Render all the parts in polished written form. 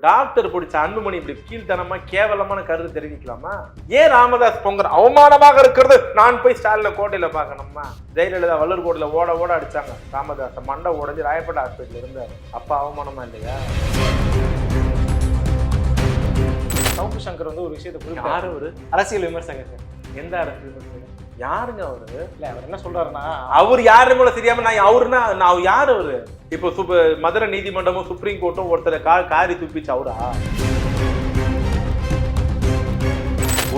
Doctor பிடிச்ச அன்புமணி இப்படி கீழ்த்தனமா கேவலமான கருத்து தெரிவிக்கலாமா? ஏன் ராமதாஸ் பொங்கல் அவமானமாக இருக்கிறது? நான் போய் ஸ்டாலின கோட்டையில பார்க்கணுமா? ஜெயலலிதா வள்ளூர் கோட்டையில ஓட ஓட அடிச்சாங்க ராமதாஸ், மண்டை உடஞ்சி ராயப்பேட்டை ஹாஸ்பிட்டல் இருந்தாரு. அப்ப அவமானமா இல்லையா? சவுக்கு சங்கர் வந்து ஒரு விஷயத்தை புரியும். யாரு ஒரு அரசியல் விமர்சகர் சார். எந்த அரசியல் விமர்சகர்? யாருங்க அவரு? இல்ல அவர் என்ன சொல்றாருன்னா, அவர் யாருன்னு கூட தெரியாம நான் அவருன்னா நான் யாரு அவரு? இப்போ மதுரை நீதிமன்றமும் சுப்ரீம் கோர்ட்டும் ஒருத்தரை காரி துப்பிச்சு அவரா?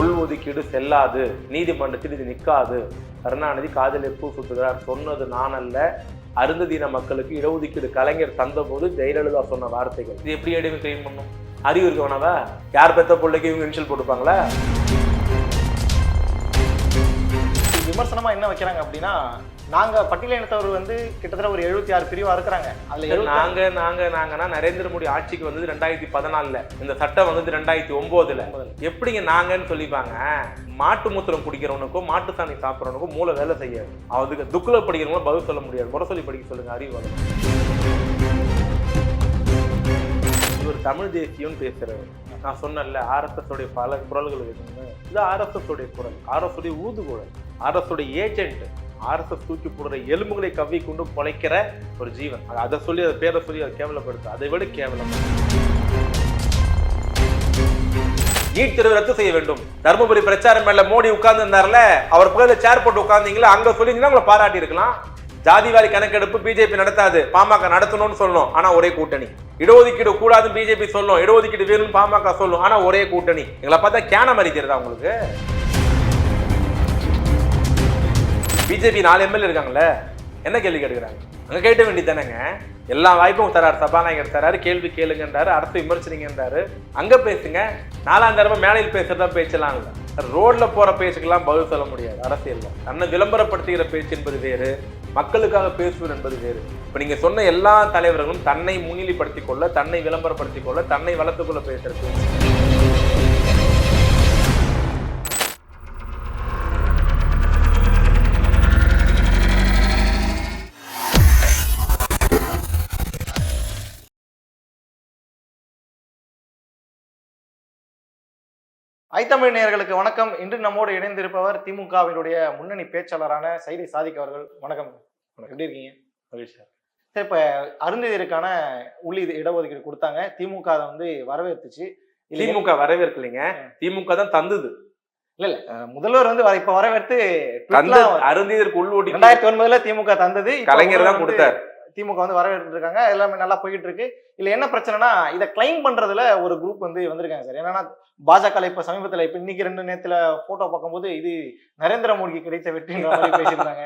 உள்ஒதுக்கீடு செல்லாது, நீதிமன்றத்தில் இது நிற்காது, கருணாநிதி காதலை பூ சுத்துகிறார், சொன்னது நான் அல்ல, அருந்ததியின மக்களுக்கு இடஒதுக்கீடு கலைஞர் தந்த போது ஜெயலலிதா சொன்ன வார்த்தைகள். இது எப்படி எடுத்து கிளைம் பண்ணும்? அறிவு இருக்கவனவா? யார் பெத்த பிள்ளைக்கு இவங்க இன்ஷியல் போட்டுப்பாங்களா? விமர்சனமா என்ன வைக்கிறாங்க அப்படின்னா, நாங்க பட்டியல் இனத்தவர் வந்து கிட்டத்தட்ட ஒரு 76 பிரிவா இருக்கிறாங்க. அதுல நாங்கன்னா நரேந்திர மோடி ஆட்சிக்கு வந்தது 2014, இந்த சட்டம் வந்தது 2009. எப்படிங்க நாங்கன்னு சொல்லிப்பாங்க? மாட்டு மூத்திரம் குடிக்கிறவனுக்கும் மாட்டு சாணி சாப்பிட்றவனுக்கும் மூளை வேலை செய்யாது. அதுக்கு துக்குல படிக்கிறவங்களும் பதில் சொல்ல முடியாது. முறை சொல்லி படிக்க சொல்லுங்க அறிவு. ஒரு தமிழ் தேசியம்னு பேசுறாரு. நான் சொன்னேன்ல, RSS உடைய பல குரல்கள் இருக்குன்னு. இது RSS உடைய குரல், RSS உடைய ஊதுகுழல், RSS உடைய ஏஜென்ட். RSS தூக்கி போடுற எலும்புகளை கவ்வி கொண்டு பொழைக்கிற ஒரு ஜீவன். அதை சொல்லி அதை பேரை சொல்லி அதை கேவலப்படுத்து. அதை விட கேவலம். நீட் தேர்வு ரத்து செய்ய வேண்டும். தர்மபுரி பிரச்சாரம் மேல மோடி உட்கார்ந்து இருந்தார்ல, அவர் பக்கத்துல சேர் போட்டு உட்கார்ந்தீங்களா, அங்க சொல்லிங்கன்னா உங்களை பாராட்டி இருக்கலாம். ஜாதிவாரி கணக்கெடுப்பு பிஜேபி நடத்தாது, பாமக நடத்தணும்னு சொல்லணும், ஆனா ஒரே கூட்டணி. இடஒதுக்கீடு கூடாது பிஜேபி சொல்லும், இடஒதுக்கீடு வேணும்னு பாமக சொல்லும், ஆனா ஒரே கூட்டணி. எங்களை பார்த்தா கேன மாதிரி தெரியுதா உங்களுக்கு? பிஜேபி 4 MLA இருக்காங்கல்ல, என்ன கேள்வி கேட்கிறாங்க? அங்க கேட்ட வேண்டியதானேங்க. எல்லா வாய்ப்பும் தராரு, சபாநாயகர் தராரு, கேள்வி கேளுங்கன்றாரு, அரசு விமர்சனங்கன்றாரு. அங்க பேசுங்க. 4ஆம் தடவை மேலையில் பேசுறதா பேச்செல்லாம் இல்லை. ரோட்ல போற பேச்சுக்கெல்லாம் பதில் சொல்ல முடியாது. அரசியல் தன்னை விளம்பரப்படுத்துகிற பேச்சு என்பது வேறு, மக்களுக்காக பேசுவது என்பது வேறு. இப்ப நீங்க சொன்ன எல்லா தலைவர்களும் தன்னை முன்னிலைப்படுத்திக் கொள்ள, தன்னை விளம்பரப்படுத்திக் கொள்ள, தன்னை வளர்த்துக் கொள்ள பேசுறது. ஐத்தமிழ் நேயர்களுக்கு வணக்கம். இன்று நம்மோடு இணைந்திருப்பவர் திமுகவினுடைய முன்னணி பேச்சாளரான சைதை சாதிக் அவர்கள். வணக்கம். எப்படி இருக்கீங்க? சரி, இப்ப அருந்ததியருக்கான இடஒதுக்கீடு கொடுத்தாங்க, திமுக அதை வந்து வரவேற்றுச்சு. திமுக வரவேற்கலைங்க, திமுக தான் தந்தது. இல்ல முதல்வர் வந்து இப்ப வரவேற்று அருந்ததியருக்கு உள்ஒதுக்கீடு 2009 திமுக தந்தது, கலைஞர் தான் கொடுத்தார். திமுக வந்து வரவேற்று இருக்காங்க, எல்லாமே நல்லா போயிட்டு இருக்கு. இல்ல என்ன பிரச்சனைனா, இதை கிளைம் பண்றதுல ஒரு குரூப் வந்து வந்திருக்காங்க சார். என்னன்னா, பாஜக இப்ப சமீபத்துல இப்ப இன்னைக்கு 2 நேரத்துல போட்டோ பார்க்கும்போது இது நரேந்திர மோடிக்கு கிடைத்த வெற்றின்ற மாதிரி பேசியிருந்தாங்க.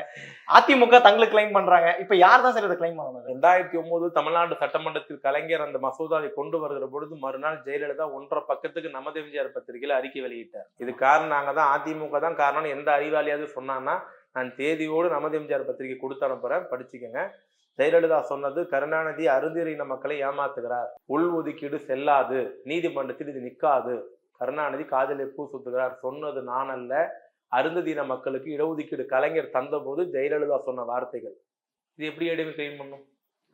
அதிமுக தங்களுக்கு கிளைம் பண்றாங்க. இப்ப யார் தான் சார் இதை கிளைம் பண்ணணும்? 2009 தமிழ்நாடு சட்டமன்றத்தில் கலைஞர் அந்த மசோதாவை கொண்டு வருகிற பொழுது மறுநாள் ஜெயலலிதா 1.5 பக்கத்துக்கு நமது எம்ஜிஆர் பத்திரிகையில அறிக்கை வெளியிட்டார். இது காரணம் நாங்க தான், அதிமுக தான் காரணம். எந்த அறிவாளியாவது சொன்னான்னா நான் தேதியோடு நமது எம்ஜிஆர் பத்திரிகை கொடுத்து அனுப்புறேன், படிச்சுக்கங்க. ஜெயலலிதா சொன்னது, கருணாநிதி அருந்ததியின மக்களை ஏமாத்துகிறார், உள்ஒதுக்கீடு செல்லாது, நீதிமன்றத்தில் இது நிற்காது, கருணாநிதி காதலை பூ சுத்துகிறார், சொன்னது நான் அல்ல, அருந்ததியின மக்களுக்கு இடஒதுக்கீடு கலைஞர் தந்த போது ஜெயலலிதா சொன்ன வார்த்தைகள். இது எப்படி எடுத்து கிளைம் பண்ணும்?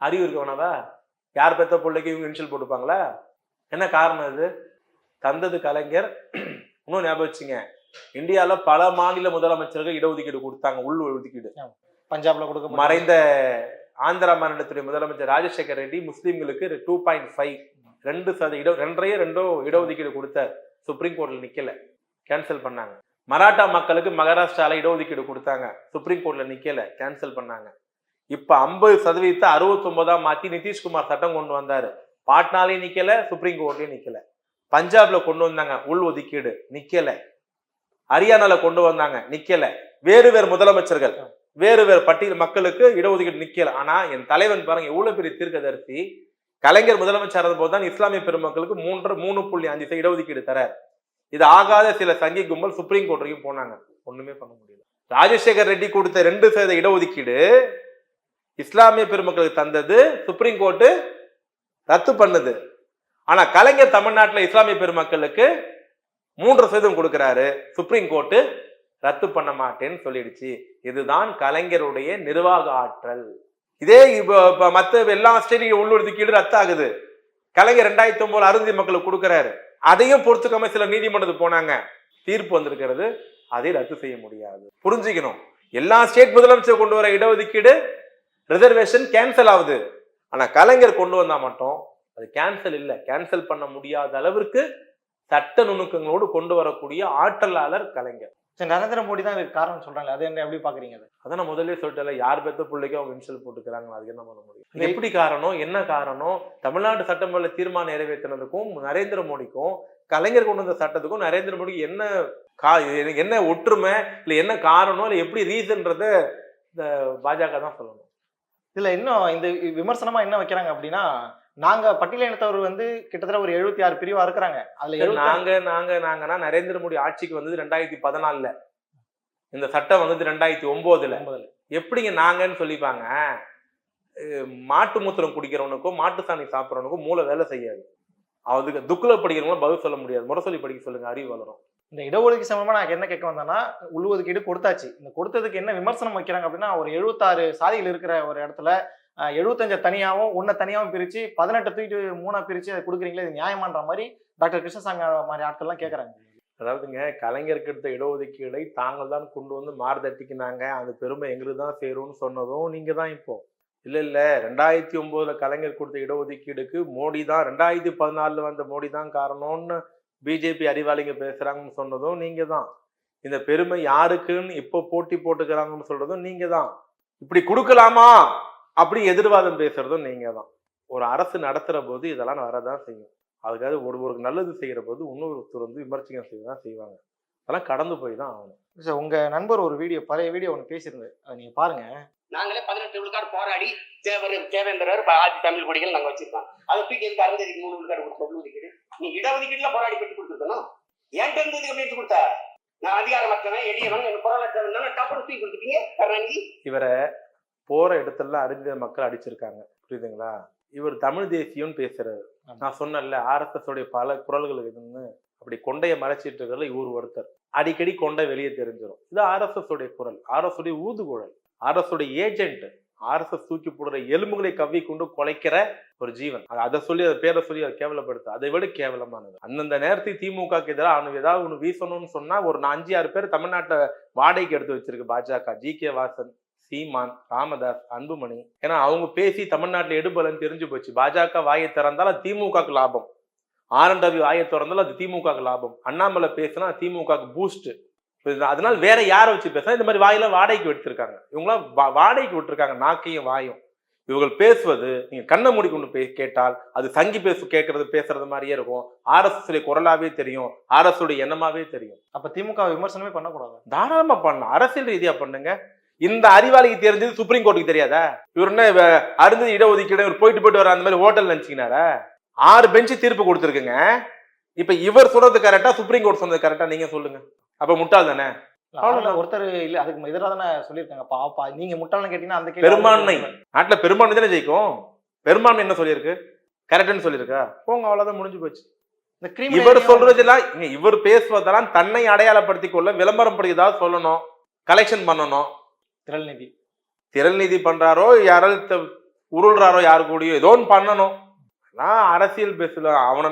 அறிவு இருக்கவனவா? யார் பெத்த பிள்ளைக்கு இவங்க இன்ஷியல் போட்டுப்பாங்களா? என்ன காரணம்? இது தந்தது கலைஞர். இன்னும் ஞாபகம் வச்சுங்க, இந்தியாவில் பல மாநில முதலமைச்சர்கள் இடஒதுக்கீடு கொடுத்தாங்க, உள் ஒதுக்கீடு. பஞ்சாப்ல கொடுக்க மறைந்த ஆந்திரா மாநிலத்துடைய முதலமைச்சர் ராஜசேகர் ரெட்டி முஸ்லீம்களுக்கு 2.5 2% இடஒதுக்கீடு கொடுத்தார். சுப்ரீம் கோர்ட்ல நிக்கல, கேன்சல் பண்ணாங்க. மராட்டா மக்களுக்கு மகாராஷ்டிரால இடஒதுக்கீடு கொடுத்தாங்க, சுப்ரீம் கோர்ட்ல நிக்கல, கேன்சல் பண்ணாங்க. இப்ப 50% 69 மாத்தி நிதிஷ்குமார் சட்டம் கொண்டு வந்தாரு. பாட்னாலையும் நிக்கல, சுப்ரீம் கோர்ட்லயும் நிக்கல. பஞ்சாப்ல கொண்டு வந்தாங்க உள் ஒதுக்கீடு, நிக்கல. ஹரியானால கொண்டு வந்தாங்க, நிக்கல. வேறு வேறு முதலமைச்சர்கள் வேறு வேறு பட்டியல் மக்களுக்கு இடஒதுக்கீடு நிக்கல. ஆனா என் தலைவன் பாருங்க எவ்வளவு பெரிய தீர்க்கதரிசி. கலைஞர் முதலமைச்சர் போதுதான் இஸ்லாமிய பெருமக்களுக்கு 3.5% இடஒதுக்கீடு தர. இது ஆகாத சில சங்கி கும்பல் சுப்ரீம் கோர்ட் வரைக்கும் போனாங்க, ஒண்ணுமே பண்ண முடியல. ராஜசேகர் ரெட்டி கொடுத்த 2% இடஒதுக்கீடு இஸ்லாமிய பெருமக்களுக்கு தந்தது, சுப்ரீம் கோர்ட்டு ரத்து பண்ணுது. ஆனா கலைஞர் தமிழ்நாட்டுல இஸ்லாமிய பெருமக்களுக்கு 3% கொடுக்கிறாரு, சுப்ரீம் கோர்ட்டு ரத்து பண்ண மாட்டேன்னு சொல்லிடுச்சு. இதுதான் கலைஞருடைய நிர்வாக ஆற்றல். இதே மற்ற எல்லா ஸ்டேட்டையும் உள்ளொதுக்கீடு ரத்து ஆகுது, கலைஞர் 2009 அருந்தி மக்களுக்கு கொடுக்குறாரு, அதையும் பொறுத்துக்காம சில நீதிமன்றத்துக்கு போனாங்க, தீர்ப்பு வந்திருக்கிறது. அதை ரத்து செய்ய முடியாது. புரிஞ்சுக்கணும், எல்லா ஸ்டேட் முதலமைச்சர் கொண்டு வர இடஒதுக்கீடு ரிசர்வேஷன் கேன்சல் ஆகுது. ஆனா கலைஞர் கொண்டு வந்தா மட்டும் அது கேன்சல் இல்ல. கேன்சல் பண்ண முடியாத அளவிற்கு சட்ட நுணுக்கங்களோடு கொண்டு வரக்கூடிய ஆற்றலாளர் கலைஞர். சரி, நரேந்திர மோடி தான் இதுக்கு காரணம் சொல்றாங்க, அது என்ன எப்படி பாக்குறீங்க? அது அதான் நான் முதல்ல சொல்லிட்டேன்ல, யார் பெத்த பிள்ளைக்கும் அவங்க இன்சல் போட்டுக்கிறாங்க, அதுக்கு என்ன பண்ண முடியும்? எப்படி காரணம், என்ன காரணம்? தமிழ்நாடு சட்டமன்ற தீர்மானம் நிறைவேற்றினதுக்கும் நரேந்திர மோடிக்கும், கலைஞர் கொண்டு வந்த சட்டத்துக்கும் நரேந்திர மோடிக்கு என்ன ஒற்றுமை, இல்ல என்ன காரணம், இல்ல எப்படி ரீசன்றத இந்த பாஜக தான் சொல்லணும். இதுல இன்னும் இந்த விமர்சனமா என்ன வைக்கிறாங்க அப்படின்னா, நாங்க பட்டியலினத்தவர் கிட்டத்தட்ட ஒரு 76 பிரிவா இருக்கிறாங்க. அதுல நாங்கன்னா நரேந்திர மோடி ஆட்சிக்கு வந்தது 2014, இந்த சட்டம் வந்தது 2009. எப்படிங்க நாங்கன்னு சொல்லிப்பாங்க? மாட்டு மூத்திரம் குடிக்கிறவனுக்கும் மாட்டு சாணி சாப்பிட்றவனுக்கும் மூளை வேலை செய்யாது. அதுக்கு துக்குல படிக்கிறவங்களும் பதில் சொல்ல முடியாது. முரசொலி படிக்க சொல்லுங்க, அறிவு வளரும். இந்த இடஒதுக்கீடு சம்பந்தமா நான் என்ன கேட்க வந்தேன்னா, உள்ஒதுக்கீடு கொடுத்தாச்சு. இந்த கொடுத்ததுக்கு என்ன விமர்சனம் வைக்கிறாங்க அப்படின்னா, ஒரு 76 சாதிகள் இருக்கிற ஒரு இடத்துல 75 தனியாகவும் 1 தனியாகவும் பிரிச்சு 18 தூக்கிட்டு 3 பிரிச்சு அதை கொடுக்குறீங்களே, இது நியாயமான்ற மாதிரி டாக்டர் கிருஷ்ணசாமி மாதிரி ஆட்கள்லாம் கேட்கறாங்க. அதாவதுங்க, கலைஞருக்கு எடுத்த இடஒதுக்கீடை தாங்கள் தான் கொண்டு வந்து மாறுதட்டிக்கினாங்க, அந்த பெருமை எங்களுக்கு தான் சேரும்னு சொன்னதும் நீங்க தான். இப்போ இல்ல 2009 கலைஞர் கொடுத்த இடஒதுக்கீடுக்கு மோடி தான், 2014 வந்த மோடி தான் காரணம்னு பிஜேபி அறிவாளிங்க பேசுறாங்கன்னு சொன்னதும் நீங்க தான். இந்த பெருமை யாருக்குன்னு இப்போ போட்டி போட்டுக்கிறாங்கன்னு சொல்றதும் நீங்க தான். இப்படி கொடுக்கலாமா அப்படி எதிர்வாதம் பேசுறதும் நீங்க தான். ஒரு அரசு நடத்துற போது இதெல்லாம் வரதான் செய்யும். அதுக்காக ஒரு நல்லது செய்யற போது இன்னொருத்தர் விமர்சனம் செய்யதான் செய்வாங்க. அதெல்லாம் கடந்து போய் தான் ஆகணும். சார், உங்க நண்பர் ஒரு பழைய வீடியோ ஒன்று பேசியிருந்தாரு, அதை நீங்க பாருங்க. நாங்களே 18 விழுக்காடு போராடி தேவேந்திரர் ஆதி தமிழ் குடிகள் நாங்க வச்சிருக்கோம். அதை தூக்கி எதுக்கு 63 விழுக்காடு கொடுத்த ஒதுக்கீடு? நீ இடஒதுக்கீடுல போராடி பெற்று கொடுத்துருக்கணும். என்கிட்ட இருந்து இதுக்கு எப்படி கொடுத்த? நான் அதிகாரமற்றவன், எளியவன், எனக்கு பொருளாதாரம் டப்பு தூக்கி கொடுத்துட்டீங்க கருணாநிதி. இவரை போற இடத்துல அறிஞ்ச மக்கள் அடிச்சிருக்காங்க, புரியுதுங்களா? இவர் தமிழ் தேசியம்னு பேசுறாரு. நான் சொன்னேன்ல, RSS உடைய பல குரல்கள் இருந்து அப்படி கொண்டைய மறைச்சிட்டு இருக்கிறதுல இவர் ஒருத்தர். அடிக்கடி கொண்டை வெளியே தெரிஞ்சிடும். இது RSS உடைய குரல், RSS உடைய ஊதுகுழல், RSS உடைய ஏஜென்ட். RSS தூக்கி போடுற எலும்புகளை கவ்வி கொண்டு கொலைக்கிற ஒரு ஜீவன். அதை சொல்லி அதை பேரை சொல்லி அதை கேவலப்படுத்து, அதை விட கேவலமானது. அந்தந்த நேரத்துக்கு திமுகக்கு எதிராக அவனுக்கு ஏதாவது ஒன்று வீசணும்னு சொன்னா ஒரு 5-6 பேர் தமிழ்நாட்டை வாடகைக்கு எடுத்து வச்சிருக்கு பாஜக. GK வாசன், சீமான், ராமதாஸ், அன்புமணி. ஏன்னா அவங்க பேசி தமிழ்நாட்டில் எடுபலன்னு தெரிஞ்சு போச்சு. பாஜக வாயை திறந்தால் அது திமுகக்கு லாபம், RNW வாயை திறந்தாலும் அது திமுகக்கு லாபம், அண்ணாமலை பேசினா திமுகக்கு பூஸ்ட். அதனால வேற யாரை வச்சு பேசினா இந்த மாதிரி வாயில வாடகைக்கு விட்டுருக்காங்க. இவங்களாம் வாடகைக்கு விட்டுருக்காங்க நாக்கையும் வாயும். இவங்க பேசுவது நீங்க கண்ணை மூடி கொண்டு கேட்டால் அது சங்கி பேசுறது மாதிரியே இருக்கும். RSS குரலாவே தெரியும், RSS எண்ணமாவே தெரியும். அப்ப திமுக விமர்சனமே பண்ணக்கூடாது? தாராளமா பண்ணலாம், அரசியல் ரீதியா பண்ணுங்க. இந்த அறிவாளிக்கு தெரிஞ்சது சுப்ரீம் கோர்ட்டுக்கு தெரியாதா? இவர் என்ன அருந்ததி இடஒதுக்கீடு இவர் போயிட்டு வர அந்த மாதிரி ஹோட்டல் நினைச்சுக்கினாரா? 6 பெஞ்சு தீர்ப்பு கொடுத்துருக்குங்க. இப்ப இவர் சொல்றது கரெக்டா, சுப்ரீம் கோர்ட் சொன்னது கரெக்டா? நீங்க சொல்லுங்க. அப்ப முட்டாள் தானே? ஒருத்தர் இல்ல, அதுக்கு எதிராக தானே சொல்லியிருக்காங்க. பாப்பா நீங்க முட்டாள்னு கேட்டீங்கன்னா அந்த பெரும்பான்மை நாட்டுல பெரும்பான்மை தானே ஜெயிக்கும். பெரும்பான்மை என்ன சொல்லியிருக்கு? கரெக்ட்னு சொல்லியிருக்கா? போங்க, அவ்வளவுதான், முடிஞ்சு போச்சு. இவர் சொல்றதெல்லாம் இவர் பேசுவதெல்லாம் தன்னை அடையாளப்படுத்திக் கொள்ள விளம்பரம் படிக்கதான் சொல்லணும், கலெக்ஷன் பண்ணணும். திரள் நிதி பண்றாரோ, யாராவது உருள்றாரோ, யாரு கூடயோ ஏதோ ஒன்று பண்ணணும். நான் அரசியல் பேசல. அவனை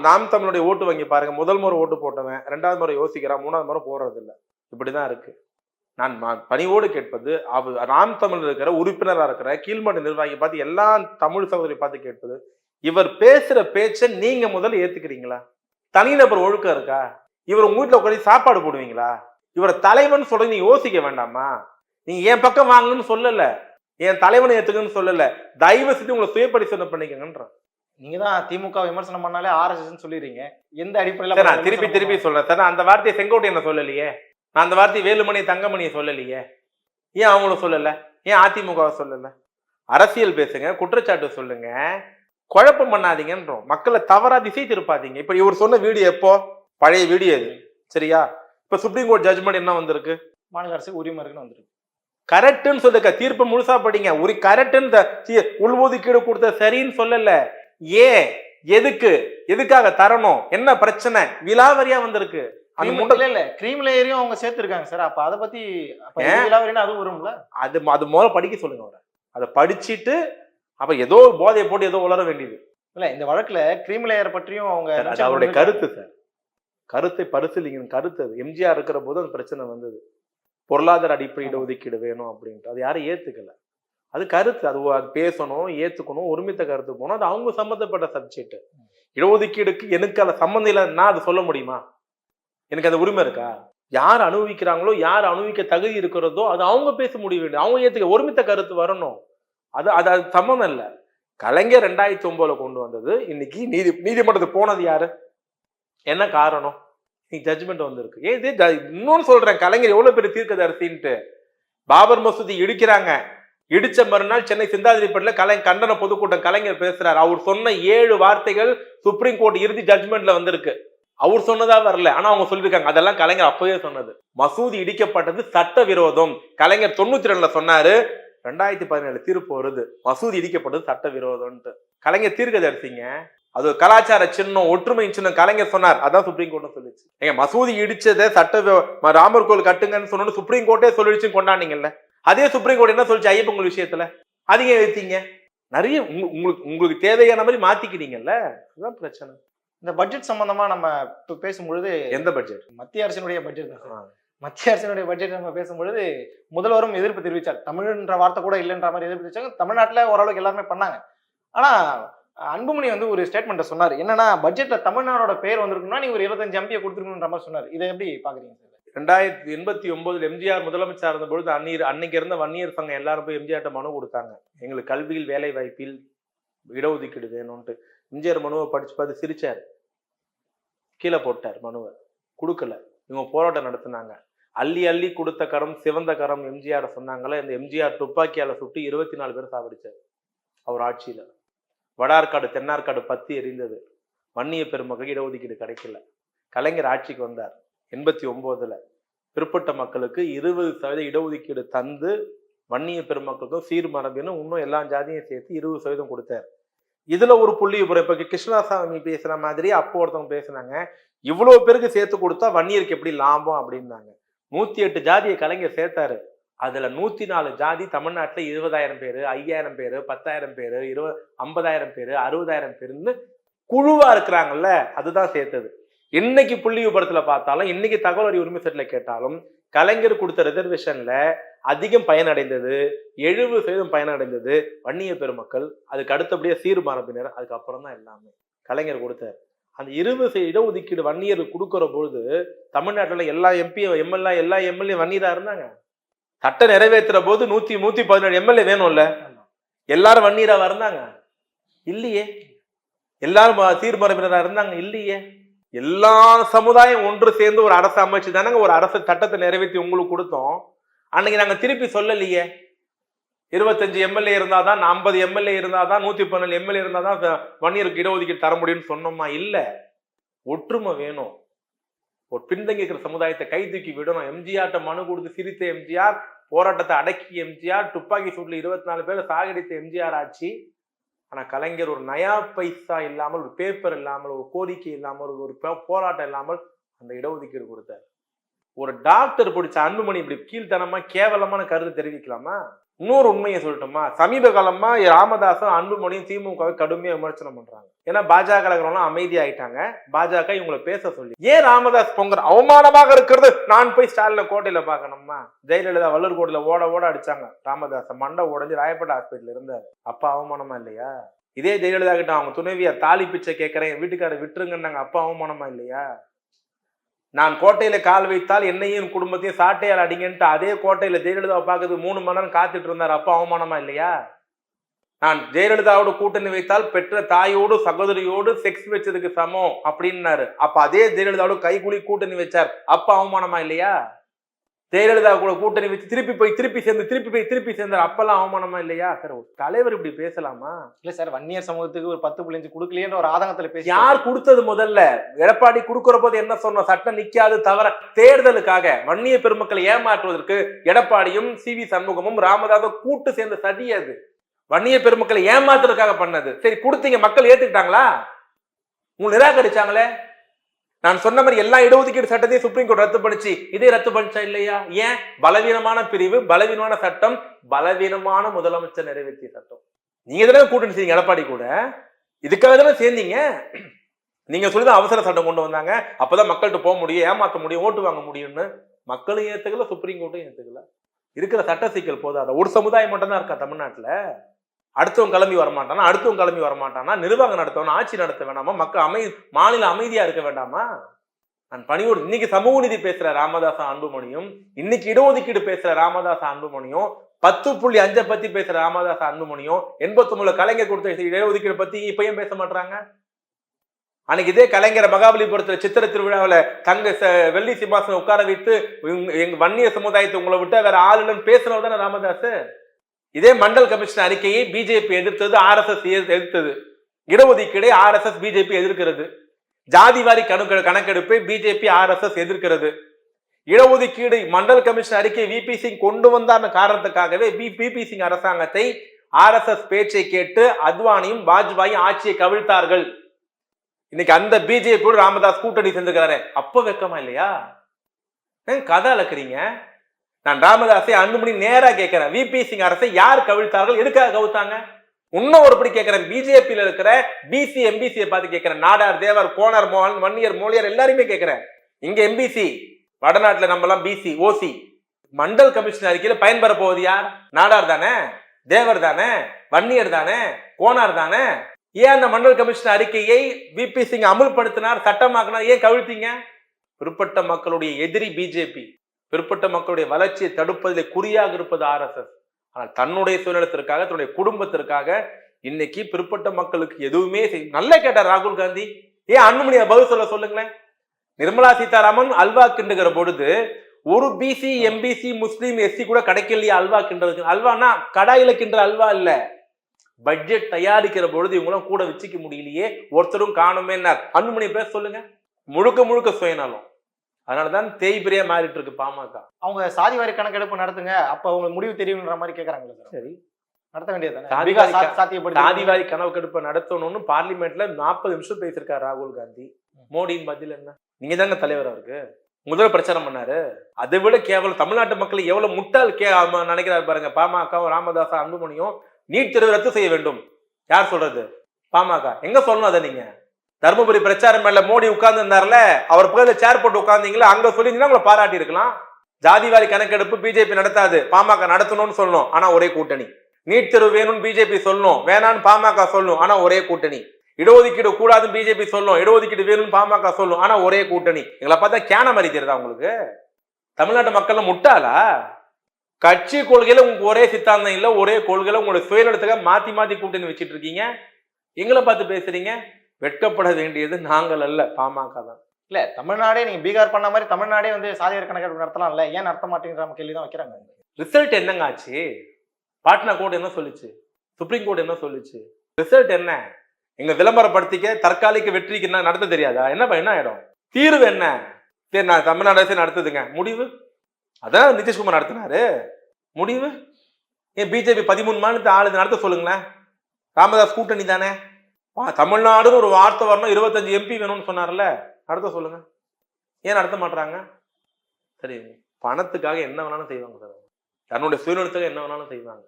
நாம் தமிழுடைய ஓட்டு வங்கி பாருங்க. முதல் முறை ஓட்டு போட்டவன் 2வது முறை யோசிக்கிறான், 3வது முறை போடுறது இல்லை. இப்படிதான் இருக்கு. நான் பணியோடு கேட்பது, நாம் தமிழ் இருக்கிற உறுப்பினராக இருக்கிற கீழ்மட்ட நிர்வாகி பார்த்து, எல்லா தமிழ் சகோதரி பார்த்து கேட்பது, இவர் பேசுற பேச்சை நீங்க முதல்ல ஏத்துக்கிறீங்களா? தனிநபர் ஒழுக்கம் இருக்கா? இவர் உங்க வீட்டுல உட்காந்து சாப்பாடு போடுவீங்களா? இவரை தலைவன் சொல்ற நீங்க யோசிக்க வேண்டாமா? நீங்க என் பக்கம் வாங்கன்னு சொல்லல, என் தலைவனை ஏத்துக்குன்னு சொல்லல. தயவு செஞ்சு உங்களை சுய பரிசோதனை பண்ணிக்கங்கன்ற. நீங்க தான் திமுக விமர்சனம் பண்ணாலே RSS சொல்லிடுறீங்க. எந்த அடிப்படையில? நான் திருப்பி சொல்றேன் சார். அந்த வார்த்தையை செங்கோட்டையனை சொல்லலையே, நான் அந்த வார்த்தையை வேலுமணி தங்கமணியை சொல்லலையே. ஏன் அவங்களும் சொல்லல? ஏன் அதிமுகவை சொல்லல? அரசியல் பேசுங்க, குற்றச்சாட்டு சொல்லுங்க, குழப்பம் பண்ணாதீங்கன்றோம். மக்களை தவறா திசை திருப்பாதீங்க. இப்ப இவர் சொன்ன வீடியோ எப்போ? பழைய வீடியோ இது, சரியா? இப்ப சுப்ரீம் கோர்ட் ஜட்ஜ்மெண்ட் என்ன வந்திருக்கு? மாநில அரசு உரிமை இருக்குன்னு வந்திருக்கு. கரெக்ட்னு சொல்லுங்க, தீர்ப்பு முழுசா படிங்க. ஒரு கரெக்ட் உள்ஒதுக்கீடு கொடுத்த சரின்னு சொல்லல. ஏன், எதுக்காக தரணும், என்ன பிரச்சனை, விலாவரியா வந்திருக்கு. அந்த முட்டல இல்ல கிரீம் லேயரையும் அவங்க சேர்த்திருக்காங்க சார். அப்ப அத பத்தி விலாவரினா அது வரும்ல? அது முதல்ல படிக்க சொல்லுங்க அவரை. அதை படிச்சுட்டு அப்ப ஏதோ போதையை போட்டு ஏதோ உளர வேண்டியது. இல்ல இந்த வழக்குல கிரீமி லேயர் பற்றியும் அவங்க அது mention அவருடைய பண்ணிருக்காங்க. கருத்து சார். கருத்தை பரிசீலிங்க. கருத்து அது. எம்ஜிஆர் இருக்கிற போது அந்த பிரச்சனை வந்தது. பொருளாதார அடிப்படை இடஒதுக்கீடு வேணும் அப்படின்ட்டு. அது யாரும் ஏத்துக்கல. அது கருத்து. அது பேசணும், ஏத்துக்கணும், ஒருமித்த கருத்து போகணும். அது அவங்க சம்மந்தப்பட்ட சப்ஜெக்ட். இடஒதுக்கீடுக்கு எனக்கு அந்த சம்மந்தம் இல்லைன்னா அது சொல்ல முடியுமா? எனக்கு அந்த உரிமை இருக்கா? யார் அனுபவிக்கிறாங்களோ, யார் அனுபவிக்க தகுதி இருக்கிறதோ அது அவங்க பேச முடியும். அவங்க ஏத்துக்க ஒருமித்த கருத்து வரணும். அது அது அது சம்மந்தம் இல்லை. கலைஞர் 2009 கொண்டு வந்தது. இன்னைக்கு நீதிமன்றத்துக்கு போனது யாரு? என்ன காரணம்? இன்னைக்கு ஜட்ஜ்மெண்ட் வந்திருக்கு. இன்னொன்னு சொல்றேன், கலைஞர் எவ்வளவு பெரிய தீர்க்கதரிசின்ட்டு. பாபர் மசூதி இடிக்கிறாங்க. இடிச்ச மறுநாள் சென்னை சிந்தாதிரிப்பேட்ல கண்டன பொதுக்கூட்டம் கலைஞர் பேசுறாரு. அவர் சொன்ன 7 வார்த்தைகள் சுப்ரீம் கோர்ட் இறுதி ஜட்ஜ்மெண்ட்ல வந்திருக்கு. அவர் சொன்னதா வரல, ஆனா அவங்க சொல்லிருக்காங்க அதெல்லாம் கலைஞர் அப்பவே சொன்னது. மசூதி இடிக்கப்பட்டது சட்ட விரோதம். கலைஞர் 92ல சொன்னாரு. 2017 தீர்ப்பு வருது, மசூதி இடிக்கப்பட்டது சட்ட விரோதம்ட்டு. கலைஞர் தீர்க்கதரிசிங்க. அது கலாச்சார சின்னம், ஒற்றுமை சின்னம். கலைஞர் சொன்னார், அதான் சுப்ரீம் கோர்ட்டும் சொல்லிச்சு. எங்க மசூதி இடிச்சதை ராமர் கோவில் கட்டுங்கன்னு சொன்னு சுப்ரீம் கோர்ட்டே சொல்லிடுச்சுன்னு கொண்டாடிங்கல்ல. அதே சுப்ரீம் கோர்ட் என்ன சொல்லிச்சு ஐயப்பன் விஷயத்துல? அதிகம் எழுத்தீங்க. நிறைய உங்களுக்கு தேவையான மாதிரி மாத்திக்கிறீங்கல்ல. அதுதான் பிரச்சனை. இந்த பட்ஜெட் சம்பந்தமா நம்ம இப்ப பேசும்பொழுது, எந்த பட்ஜெட்? மத்திய அரசினுடைய பட்ஜெட் தான். மத்திய அரசினுடைய பட்ஜெட் நம்ம பேசும்பொழுது முதல்வரும் எதிர்ப்பு தெரிவிச்சார். தமிழ்ன்ற வார்த்தை கூட இல்லைன்ற மாதிரி எதிர்ப்பு தெரிவிச்சாங்க. தமிழ்நாட்டுல ஓரளவுக்கு எல்லாருமே பண்ணாங்க. ஆனா அன்புமணி வந்து ஒரு ஸ்டேட்மெண்ட் சொன்னார். என்னன்னா, பட்ஜெட்ல தமிழ்நாடோட பேர் வந்திருக்குன்னா நீங்க ஒரு 25 MP கொடுத்துருக்கணும்ன்ற மாதிரி சொன்னார். இதை எப்படி பாக்குறீங்க சார்? 1989 எம்ஜிஆர் முதலமைச்சர் இருந்த பொழுது அன்னைக்கு இருந்த வன்னியர் சங்கம் எல்லாரும் போய் எம்ஜிஆர்ட்ட மனு கொடுத்தாங்க. எங்களுக்கு கல்வியில், வேலை வாய்ப்பில் இடஒதுக்கீடு வேணும்ட்டு. எம்ஜிஆர் மனுவை படிச்சு பார்த்து சிரிச்சார், கீழே போட்டார் மனுவை, கொடுக்கல. இவங்க போராட்டம் நடத்தினாங்க. அள்ளி அள்ளி கொடுத்த கரம் சிவந்த கரம் எம்ஜிஆர் சொன்னாங்களே. இந்த எம்ஜிஆர் துப்பாக்கியால சுட்டு 24 பேர் சாவடிச்சார் அவர் ஆட்சியில. வடார்காடு தென்னார்காடு பத்தி எரிந்தது. வன்னிய பெருமக்கள் இடஒதுக்கீடு கிடைக்கல. கலைஞர் ஆட்சிக்கு வந்தார் 89ல. பிற்பட்ட மக்களுக்கு 20% இடஒதுக்கீடு தந்து வன்னிய பெருமக்களுக்கும் சீர்மரபின்னு இன்னும் எல்லா ஜாதியும் சேர்த்து 20% கொடுத்தார். இதுல ஒரு புள்ளி இப்ப கிருஷ்ணசாமி பேசுற மாதிரி அப்போ ஒருத்தவங்க பேசுனாங்க, இவ்வளவு பேருக்கு சேர்த்து கொடுத்தா வன்னியருக்கு எப்படி லாபம் அப்படின்னாங்க. 108 ஜாதியை கலைஞர் சேர்த்தாரு. அதுல 104 ஜாதி தமிழ்நாட்டுல 20,000 பேரு, 5,000 பேரு, 10,000 பேரு, 50,000 பேரு, 60,000 பேருன்னு குழுவா இருக்கிறாங்கல்ல, அதுதான் சேர்த்தது. இன்னைக்கு புள்ளி விபரத்துல பார்த்தாலும், இன்னைக்கு தகவல் அறிவு உரிமை சட்டத்துல கேட்டாலும், கலைஞர் கொடுத்த ரிசர்வேஷன்ல அதிகம் பயனடைந்தது 70% பயனடைந்தது வன்னிய பெருமக்கள். அதுக்கு அடுத்தபடியா சீர்மரபினர், அதுக்கப்புறம் தான் எல்லாமே கலைஞர் கொடுத்தார். அந்த 20% இடஒதுக்கீடு வன்னியர் கொடுக்கிற பொழுது தமிழ்நாட்டுல எல்லா MP எம்எல்ஏ எல்லா எம்எல்ஏ வன்னியரா இருந்தாங்க. சட்டம் நிறைவேற்றுற போது 117 எம்எல்ஏ வேணும்ல, எல்லாரும் வன்னியரா இருந்தாங்க இல்லையே. எல்லாரும் சீர்மரபினரா இருந்தாங்க இல்லையே. எல்லா சமுதாயம் ஒன்று சேர்ந்து ஒரு அரசு அமைச்சு தானங்க ஒரு அரசு சட்டத்தை நிறைவேற்றி உங்களுக்கு கொடுத்தோம். அன்னைக்கு நாங்க திருப்பி சொல்லலையே. 25 எம்எல்ஏ இருந்தாதான், 50 எம்எல்ஏ இருந்தாதான், 117 எம்எல்ஏ இருந்தாதான் வன்னியருக்கு இடஒதுக்கீடு தர முடியும்னு சொன்னோமா? இல்ல. ஒற்றுமை வேணும். ஒரு பின்தங்கி இருக்கிற சமுதாயத்தை கை தூக்கி விடணும். எம்ஜிஆர்ட்ட மனு கொடுத்து சிரித்த எம்ஜிஆர், போராட்டத்தை அடக்கி எம்ஜிஆர், துப்பாக்கி சூட்டில் 24 பேரை சாகடித்த எம்ஜிஆர் ஆட்சி. ஆனா கலைஞர் ஒரு நயா பைசா இல்லாமல், ஒரு பேப்பர் இல்லாமல், ஒரு கோரிக்கை இல்லாமல், ஒரு போராட்டம் இல்லாமல் அந்த இடஒதுக்கீடு கொடுத்தார். ஒரு டாக்டர் பிடிச்ச அன்புமணி இப்படி கீழ்த்தனமா கேவலமான கருத்து தெரிவிக்கலாமா? இன்னொரு உண்மையை சொல்லட்டுமா? சமீப காலமா ராமதாசும் அன்புமணியும் திமுகவை கடுமையா விமர்சனம் பண்றாங்க. ஏன்னா பாஜக அமைதியாயிட்டாங்க. பாஜக இவங்களை பேச சொல்லி. ஏன் ராமதாஸ் பொங்கல் அவமானமாக இருக்கிறது? நான் போய் ஸ்டாலின் கோட்டையில பாக்கணுமா? ஜெயலலிதா வள்ளூர் கோட்டையில ஓட ஓட அடிச்சாங்க ராமதாஸ். மண்டை உடஞ்சு ராயப்பேட்டை ஹாஸ்பிட்டல் இருந்தாரு. அப்ப அவமானமா இல்லையா? இதே ஜெயலலிதா கிட்ட அவங்க துணைவியா தாலி பிச்சை கேட்கறேன், வீட்டுக்காரர் விட்டுருங்கன்னாங்க. அப்ப அவமானமா இல்லையா? நான் கோட்டையில கால் வைத்தால் என்னையும் குடும்பத்தையும் சாட்டையால் அடிங்கன்ட்டு அதே கோட்டையில ஜெயலலிதாவை பார்க்கறது 3 மணி நேரம் காத்துட்டு இருந்தார். அப்ப அவமானமா இல்லையா? நான் ஜெயலலிதாவோட கூட்டணி வைத்தால் பெற்ற தாயோடு சகோதரியோடு செக்ஸ் வச்சதுக்கு சமம் அப்படின்னாரு. அப்ப அதே ஜெயலலிதாவோட கைகுலி கூட்டணி வச்சார். அப்ப அவமானமா இல்லையா? ஜெயலலிதா கூட கூட்டணி வச்சு திருப்பி சேர்ந்தார். அப்பெல்லாம் அவமானமா இல்லையா? சார், ஒரு தலைவர் இப்படி பேசலாமா? இல்ல சார், வன்னியர் சமூகத்துக்கு ஒரு 10.5 கொடுக்கலையேன்ற ஒரு ஆதங்கத்துல பேச. யார் கொடுத்தது? முதல்ல எடப்பாடி கொடுக்கிற போது என்ன சொன்ன? சட்டம் நிக்காது தவிர தேர்தலுக்காக வன்னிய பெருமக்களை ஏமாற்றுவதற்கு எடப்பாடியும் CV சண்முகமும் ராமதாஸும் கூட்டு சேர்ந்த சதி அது. வன்னிய பெருமக்களை ஏமாத்துறதுக்காக பண்ணது. சரி, கொடுத்தீங்க, மக்கள் ஏத்துக்கிட்டாங்களா? உங்களை நிராகரிச்சாங்களே. நான் சொன்ன மாதிரி எல்லா இடஒதுக்கீடு சட்டத்தையும் சுப்ரீம் கோர்ட் ரத்து பண்ணிச்சு. இதே ரத்து பண்ணிச்சா இல்லையா? ஏன்? பலவீனமான பிரிவு, பலவீனமான சட்டம், பலவீனமான முதலமைச்சர் நிறைவேற்றிய சட்டம். நீங்க தானே கூட்டணி செய்யுங்க எடப்பாடி கூட. இதுக்காக தானே சேர்ந்தீங்க. நீங்க சொல்லிதான் அவசர சட்டம் கொண்டு வந்தாங்க, அப்பதான் மக்கள்கிட்ட போக முடியும், ஏமாத்த முடியும், ஓட்டு வாங்க முடியும்னு. மக்களும் ஏத்துக்கல, சுப்ரீம் கோர்ட்டும் ஏத்துக்கல. இருக்கிற சட்ட சிக்கல் போதாத ஒரு சமுதாயம் மட்டும் தான் இருக்கா தமிழ்நாட்டுல. அடுத்தவங்க கிளம்பி வரமாட்டானா, அடுத்தவங்க கிளம்பி வரமாட்டானா, நிர்வாகம் நடத்தவனா, ஆட்சி நடத்த வேண்டாமா, மக்கள் மாநில அமைதியா இருக்க வேண்டாமா? நான் பணியோடு இன்னைக்கு சமூக நீதி பேசுற ராமதாஸ் அன்புமணியும், இன்னைக்கு இடஒதுக்கீடு பேசுற ராமதாஸ் அன்புமணியும், 10.5 பத்தி பேசுற ராமதாஸ் அன்புமணியும், 89 கலைஞர் கொடுத்த இடஒதுக்கீடு பத்தி இப்ப ஏன் பேச மாட்டாங்க? அன்னைக்கு இதே கலைஞர் மகாபலிபுரத்துல சித்திர திருவிழாவில தங்க வெள்ளி சிம்மாசனம் உட்கார வைத்து எங்க வன்னிய சமுதாயத்தை உங்களை விட்டா வேற ஆளுன்னு பேசினவர் தானே ராமதாஸ். இதே மண்டல் கமிஷன் அறிக்கையை பிஜேபி எதிர்த்தது, RSS எதிர்த்தது. இடஒதுக்கீடை RSS பிஜேபி எதிர்க்கிறது. ஜாதிவாரி கணக்கெடுப்பை பிஜேபி RSS எதிர்க்கிறது. இடஒதுக்கீடு மண்டல் கமிஷன் அறிக்கை VP சிங் கொண்டு வந்தார் காரணத்துக்காகவே VP சிங் அரசாங்கத்தை RSS பேச்சை கேட்டு அத்வானியும் வாஜ்பாயும் ஆட்சியை கவிழ்த்தார்கள். இன்னைக்கு அந்த பிஜேபியோடு ராமதாஸ் கூட்டணி செஞ்சுக்கிறாரு. அப்ப வெக்கமா இல்லையா? கதை அளக்குறீங்க. நான் ராமதாஸை அன்புமணி நேரா கேட்கிறேன், VP சிங் அரசை யார் கவிழ்த்தார்கள், எதுக்காக கவிழ்த்தாங்க? இன்னும் ஒருபடி கேட்கிறேன், பிஜேபியில இருக்கிற BC MBC பார்த்து கேட்கிறேன். நாடார், தேவர், கோனார், மோகன், வன்னியர், மோலியர் எல்லாருமே கேட்கிறேன். இங்க MBC, வடநாட்டுல நம்ம எல்லாம் BC OC. மண்டல் கமிஷன் அறிக்கையில பயன்பெற போவது யார்? நாடார் தானே, தேவர் தானே, வன்னியர் தானே, கோனார் தானே. ஏன் அந்த மண்டல் கமிஷன் அறிக்கையை VP சிங் அமுல்படுத்தினார், சட்டமாக்கினார், ஏன் கவிழ்த்தீங்க? பிற்பட்ட மக்களுடைய எதிரி பிஜேபி, பிற்பட்ட மக்களுடைய வளர்ச்சியை தடுப்பதில் குறியாக இருப்பது RSS. ஆனால் தன்னுடைய சுயநலத்திற்காக, தன்னுடைய குடும்பத்திற்காக இன்னைக்கு பிற்பட்ட மக்களுக்கு எதுவுமே நல்லா கேட்டார் ராகுல் காந்தி. ஏன் அன்புமணியை பதில் சொல்லுங்களேன். நிர்மலா சீதாராமன் அல்வா கிண்டுகிற பொழுது ஒரு BC MBC முஸ்லீம் SC கூட கிடைக்கலையா அல்வா கிண்டுறதுக்கு? அல்வானா கடாயில கிண்டுற அல்வா இல்ல, பட்ஜெட் தயாரிக்கிற பொழுது இவங்களும் கூட வச்சுக்க முடியலையே, ஒருத்தரும் காணுமே. அன்புமணி பேச சொல்லுங்க. முழுக்க முழுக்க சுயநலம். அதனாலதான் தேய்பிரியா மாறிட்டு இருக்கு பாமக. அவங்க சாதிவாரி கணக்கெடுப்பு நடத்துங்க, அப்ப அவங்களுக்கு முடிவு தெரியும்ன்ற மாதிரி கேக்குறாங்களே. சரி, நடத்த வேண்டியது. சாதிவாரி கணக்கெடுப்பை நடத்தணும்னு பார்லிமெண்ட்ல 40 நிமிஷம் பேசியிருக்காரு ராகுல் காந்தி. மோடியின் பதில் என்ன? நீங்க தாங்க தலைவர், அவருக்கு முதல் பிரச்சாரம் பண்ணாரு. அதை விட கேவலம் தமிழ்நாட்டு மக்களை எவ்வளவு முட்டாள் நினைக்கிறாரு பாருங்க. பாமகவும் ராமதாஸ் அன்புமணியும் நீட் தேர்வு ரத்து செய்ய வேண்டும். யார் சொல்றது? பாமக. எங்க சொல்லணும் அதை? நீங்க தர்மபுரி பிரச்சாரம் மேல மோடி உட்கார்ந்து இருந்தார்ல, அவர் பக்கத்துல சேர் போட்டு உட்கார்ந்தீங்களா, அங்க சொல்லிங்கன்னா உங்களை பாராட்டி இருக்கலாம். ஜாதிவாரி கணக்கெடுப்பு பிஜேபி நடத்தாது, பாமக நடத்தணும்னு சொல்லணும், ஆனா ஒரே கூட்டணி. நீட் தேர்வு வேணும்னு பிஜேபி சொல்லணும், வேணான்னு பாமக சொல்லணும், ஆனா ஒரே கூட்டணி. இடஒதுக்கீடு கூடாதுன்னு பிஜேபி சொல்லணும், இடஒதுக்கீடு வேணும்னு பாமக சொல்லணும், ஆனா ஒரே கூட்டணி. எங்களை பார்த்தா கேன மாதிரி தெரியுதா உங்களுக்கு? தமிழ்நாட்டு மக்கள் முட்டாளா? கட்சி கொள்கையில உங்களுக்கு ஒரே சித்தாந்தம் இல்ல, ஒரே கொள்கையில உங்களுடைய சுயநலத்துக்காக மாத்தி மாத்தி கூட்டணி வச்சிட்டு இருக்கீங்க. எங்களை பார்த்து பேசுறீங்க. வெட்கப்பட வேண்டியது நாங்கள் அல்ல, பாமக தான். இல்ல, தமிழ்நாடே நீங்க பீகார் பண்ண மாதிரி தமிழ்நாடே சாதிவாரி கணக்கெடுப்பு நடத்தலாம்ல, ஏன் நடத்த மாட்டேங்கிற கேள்விதான் வைக்கிறாங்க. ரிசல்ட் என்னங்க ஆச்சு? பாட்னா கோர்ட் என்ன சொல்லுச்சு? சுப்ரீம் கோர்ட் என்ன சொல்லுச்சு? ரிசல்ட் என்ன? எங்க விளம்பரப்படுத்திக்க தற்காலிக வெற்றிக்கு என்ன நடத்த தெரியாதா? என்ன ஆயிடும்? தீர்வு என்ன? சரி, நான் தமிழ்நாடு அரசு நடத்துதுங்க, முடிவு அதான் நிதிஷ்குமார் நடத்தினாரு. முடிவு ஏன் பிஜேபி 13 மாநிலத்தை ஆளுது நடத்த சொல்லுங்களேன். ராமதாஸ் கூட்டணி தானே. தமிழ்நாடுன்னு ஒரு வார்த்தை வரணும், 25 MP வேணும்னு சொன்னார்ல, நடத்த சொல்லுங்க. ஏன் நடத்த மாட்டாங்க? சரி, பணத்துக்காக என்ன வேணாலும் செய்வாங்க சார், தன்னுடைய சுயநலத்துக்காக என்ன வேணாலும் செய்வாங்க.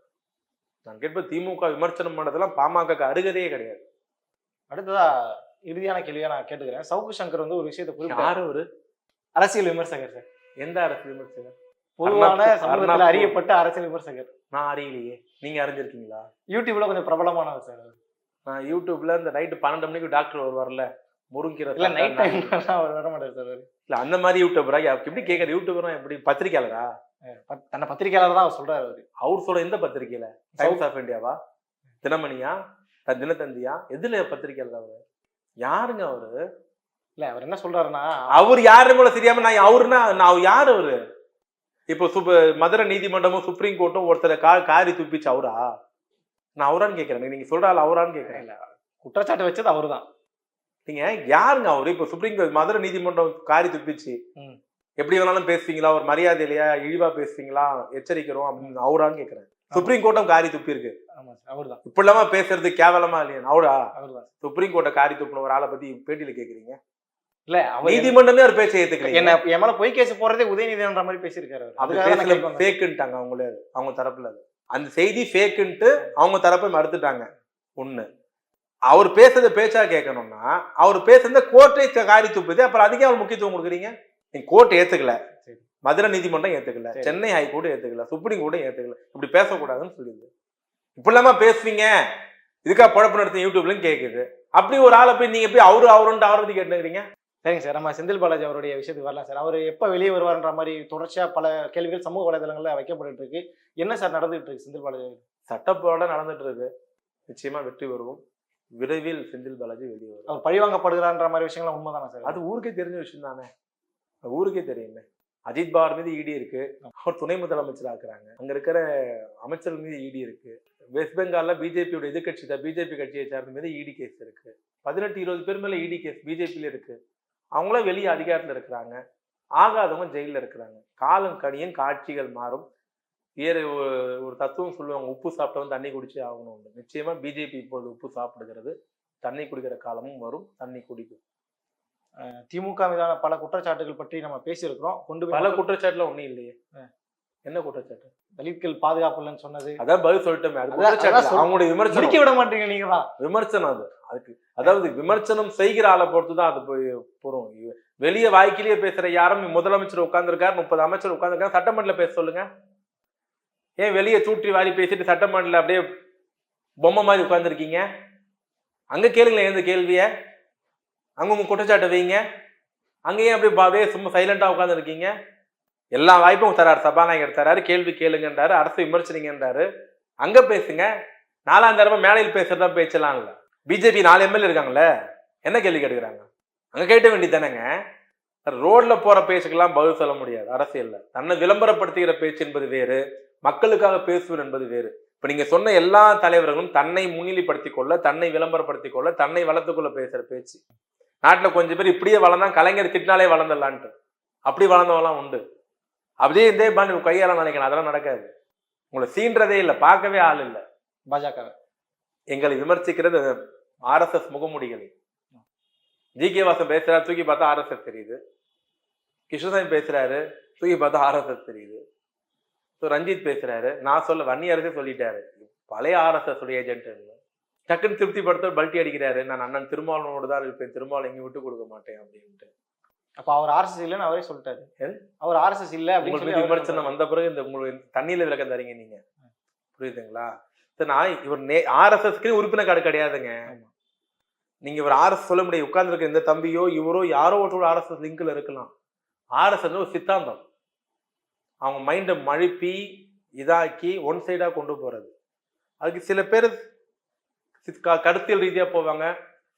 நான் கேட்ப திமுக விமர்சனம் பண்ணதெல்லாம் பாமக அருகதையே கிடையாது. அடுத்ததா இறுதியான கேள்வியா நான் கேட்டுக்கிறேன். சவுக்கு சங்கர் ஒரு விஷயத்தை குறிப்பிட்டு, யாரு ஒரு அரசியல் விமர்சகர் சார். எந்த அரசியல் விமர்சகர்? பொதுவான சமூகத்தில் அறியப்பட்ட அரசியல் விமர்சகர். நான் அறியலையே, நீங்க அறிஞ்சிருக்கீங்களா? யூடியூப்ல கொஞ்சம் பிரபலமானவர் சார். நான் யூடியூப்ல இந்த நைட்டு 12 மணிக்கு டாக்டர் வருவார்ல, முருங்கீரை. இல்ல, நைட் டைம் அவர் வர மாட்டார் சார். இல்ல, அந்த மாதிரி யூடியூபரா எப்படி கேட்கற? யூடியூபரா எப்படி? பத்திரிக்கையாளரா? தன்னை பத்திரிகையாளர் தான் அவர் சொல்றாரு. அவர் சொல்ற எந்த பத்திரிகையில? டைம்ஸ் ஆஃப் இந்தியாவா, தினமணியா, தினத்தந்தியா, எதுல பத்திரிகையாளர் அவரு? யாருங்க அவரு? இல்ல, அவர் என்ன சொல்றாருன்னா, அவர் யாருன்னு கூட தெரியாம நான் அவருன்னா நான் யாரு அவரு? இப்போ மதுரை நீதிமன்றமும் சுப்ரீம் கோர்ட்டும் ஒருத்தரை காரி துப்பிச்சு அவரா? நான் அவரான்னு கேட்கிறேன். நீங்க சொல்றாள் அவரான்னு கேட்கிறேன். குற்றச்சாட்டு வச்சது அவரு தான். நீங்க யாருங்க அவரு? இப்ப சுப்ரீம் கோர்ட் மதுரை நீதிமன்றம் காரி துப்பிச்சு எப்படி வேணாலும் பேசுவீங்களா, ஒரு மரியாதை இல்லையா, இழிவா பேசுவீங்களா, எச்சரிக்கிறோம் அப்படின்னு அவரான்னு கேட்கிறேன். சுப்ரீம் கோர்ட்டும் காரி துப்பி இருக்கு. அவர்தான். இப்ப இல்லாம பேசுறது கேவலமா இல்லையா? அவரா? சுப்ரீம் கோர்ட்டை காரி துப்புன ஒரு ஆளை பத்தி பேட்டியில கேக்குறீங்க? இல்ல, நீதிமன்றமே ஒரு பேச்சை ஏத்துக்கல. என்ன என் மேல பொய் கேஸ் போறதே உதயநிதின்ற மாதிரி பேசியிருக்காரு. ஃபேக்குன்ட்டாங்க அவங்க தரப்புல. அந்த செய்தி ஃபேக்குன்ட்டு அவங்க தரப்பை மறுத்துட்டாங்க. ஒண்ணு. அவர் பேசுறத பேச்சா கேட்கணும்னா அவர் பேசுறத கோர்ட்டை காரி துப்புது. அப்புறம் அதுக்கே அவர் முக்கியத்துவம் கொடுக்குறீங்க. நீங்க கோர்ட் ஏத்துக்கல, மதுரை நீதிமன்றம் ஏத்துக்கல, சென்னை ஹைகோர்ட் ஏத்துக்கல, சுப்ரீம் கோர்ட்டும் ஏத்துக்கல, இப்படி பேசக்கூடாதுன்னு சொல்லிடுது. இப்ப இல்லாம பேசுவீங்க, இதுக்கா குழப்பம் நடத்த யூடியூப்லயும் கேக்குது. அப்படி ஒரு ஆளை போய் நீங்க போய் அவருன்ட்டு அவரது கேட்டுக்கிறீங்க. சரிங்க சார், நம்ம செந்தில் பாலாஜி அவருடைய விஷயத்துக்கு வரலாம் சார். அவர் எப்போ வெளியே வருவார்ன்ற மாதிரி தொடர்ச்சியா பல கேள்விகள் சமூக வலைதளங்கள்ல வைக்கப்பட்டு இருக்கு. என்ன சார் நடந்துட்டு இருக்கு செந்தில் பாலாஜி? சட்டப்போட நடந்துட்டு இருக்கு. நிச்சயமா வெற்றி வருவோம். விரைவில் செந்தில் பாலாஜி வெளியே வரும். அவர் பழிவாங்கப்படுகிறான்ற மாதிரி விஷயங்கள்லாம் உண்மைதானே சார்? அது ஊருக்கே தெரிஞ்ச விஷயம் தானே, ஊருக்கே தெரியுமே. அஜித் பவார் மீது இடி இருக்கு, அவர் துணை முதலமைச்சர் ஆக்குறாங்க. அங்க இருக்கிற அமைச்சர்கள் மீது இடி இருக்கு. வெஸ்ட் பெங்கால்ல பிஜேபியோட எதிர்கட்சி பிஜேபி கட்சியை சார்ந்த மீது இடி கேஸ் இருக்கு. 18-20 பேர் மேல இடி கேஸ் பிஜேபியில இருக்கு. அவங்களும் வெளியே அதிகாரத்துல இருக்கிறாங்க, ஆகாதவங்க ஜெயில இருக்கிறாங்க. காலம் கனியும் காட்சிகள் மாறும். வேறு ஒரு தத்துவம் சொல்லுவாங்க, உப்பு சாப்பிட்டவன் தண்ணி குடிச்சே ஆகணும். நிச்சயமா பிஜேபி இப்போது உப்பு சாப்பிடுகிறது. தண்ணி குடிக்கிற காலமும் வரும், தண்ணி குடிக்கும். திமுக மீதான பல குற்றச்சாட்டுகள் பற்றி நம்ம பேசியிருக்கிறோம். பல குற்றச்சாட்டுல ஒண்ணும் இல்லையே. என்ன குற்றச்சாட்டு? தலித்கள் பாதுகாப்பு இல்லைன்னு சொன்னது, அதான் பதில் சொல்லிட்டோமே. அது குற்றச்சாட்டு. அவங்களுடைய விமர்சனம் விட மாட்டீங்க நீங்க தான். விமர்சனம் அது. அதுக்கு அதாவது விமர்சனம் செய்கிற ஆளை பொறுத்துதான் அது போய் போறோம். வெளியே வாய்க்கிலேயே பேசுற யாரும் முதலமைச்சர் உட்கார்ந்துருக்காரு, 30 அமைச்சர் உட்கார்ந்துருக்காரு, சட்டமன்றத்துல பேச சொல்லுங்க. ஏன் வெளியே தூற்றி வாரி பேசிட்டு சட்டமன்றத்துல அப்படியே பொம்மை மாதிரி உட்கார்ந்துருக்கீங்க? அங்க கேளுங்களேன் எந்த கேள்விய, அங்க உங்க குற்றச்சாட்டு வைங்க. அங்கேயும் அப்படியே சும்மா சைலண்டா உட்கார்ந்து இருக்கீங்க. எல்லா வாய்ப்பும் தராரு, சபாநாயகர் தராரு, கேள்வி கேளுங்கன்றாரு, அரசு விமர்சனிங்கன்றாரு. அங்க பேசுங்க. 4ஆம் தடவை மேடையில் பேசுறதா பேச்சலாம் இல்ல. பிஜேபி 4 எம்எல்ஏ இருக்காங்கல்ல, என்ன கேள்வி கேட்கிறாங்க? அங்க கேட்ட வேண்டியதானங்க. ரோட்ல போற பேச்சுக்கெல்லாம் பதில் சொல்ல முடியாது. அரசியல்ல தன்னை விளம்பரப்படுத்துகிற பேச்சு என்பது வேறு, மக்களுக்காக பேசுவது என்பது வேறு. இப்ப நீங்க சொன்ன எல்லா தலைவர்களும் தன்னை முன்னிலைப்படுத்திக் கொள்ள, தன்னை விளம்பரப்படுத்திக் கொள்ள, தன்னை வளர்த்துக்கொள்ள பேசுற பேச்சு. நாட்டுல கொஞ்சம் பேர் இப்படியே வளர்ந்தா கலைஞர் திட்டினாலே வளர்ந்துடலான்ட்டு அப்படி வளர்ந்தவெல்லாம் உண்டு. அப்படியே இதே பாண்டி கையால நினைக்கணும், அதெல்லாம் நடக்காது. உங்களை சீன்றதே இல்லை, பார்க்கவே ஆள் இல்லை. பாஜக எங்களை விமர்சிக்கிறது RSS முகமூடிகளை. ஜி.கே. வாசன் பேசுறாரு, தூக்கி பார்த்தா RSS தெரியுது. கிருஷ்ணசாமி பேசுறாரு, தூக்கி பார்த்தா RSS தெரியுது. ரஞ்சித் பேசுறாரு, நான் சொல்ல வன்னி அரசே சொல்லிட்டாரு, பழைய RSS உடைய ஏஜென்ட். டக்குன்னு திருப்திப்படுத்த பல்ட்டி அடிக்கிறாரு, நான் அண்ணன் திருமாவளவனோடு தான் இருப்பேன், திருமாவளவன் எங்கேயும் விட்டு கொடுக்க மாட்டேன் அப்படின்ட்டு. அப்ப அவர் RSS இல்லைன்னு அவரே சொல்லிட்டாரு. அவர் RSS இல்ல அப்படின்னு விமர்சனம் வந்த பிறகு இந்த உங்களுக்கு தண்ணியில விளக்கம் தரீங்க நீங்க, புரியுதுங்களா? நான் இவர் RSSக்கு உறுப்பினர் கார்டு கிடையாதுங்க. நீங்க இவர் RSS சொல்ல முடியாது. உட்கார்ந்து இருக்க இந்த தம்பியோ இவரோ யாரோ ஒருத்தரோட RSS லிங்க்ல இருக்கலாம். RSS ஒரு சித்தாந்தம், அவங்க மைண்டை மழுப்பி இதாக்கி ஒன் சைடா கொண்டு போறது. அதுக்கு சில பேர் கருத்தியல் ரீதியா போவாங்க,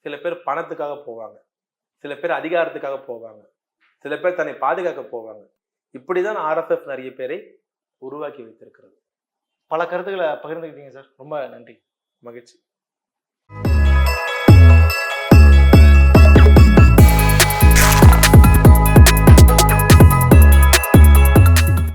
சில பேர் பணத்துக்காக போவாங்க, சில பேர் அதிகாரத்துக்காக போவாங்க, சில பேர் தன்னை பாதுகாக்க போவாங்க. இப்படிதான் RSS நிறைய பேரை உருவாக்கி வைத்திருக்கிறது. பல கருத்துக்களை பகிர்ந்துக்கிட்டீங்க சார், ரொம்ப நன்றி, மகிழ்ச்சி.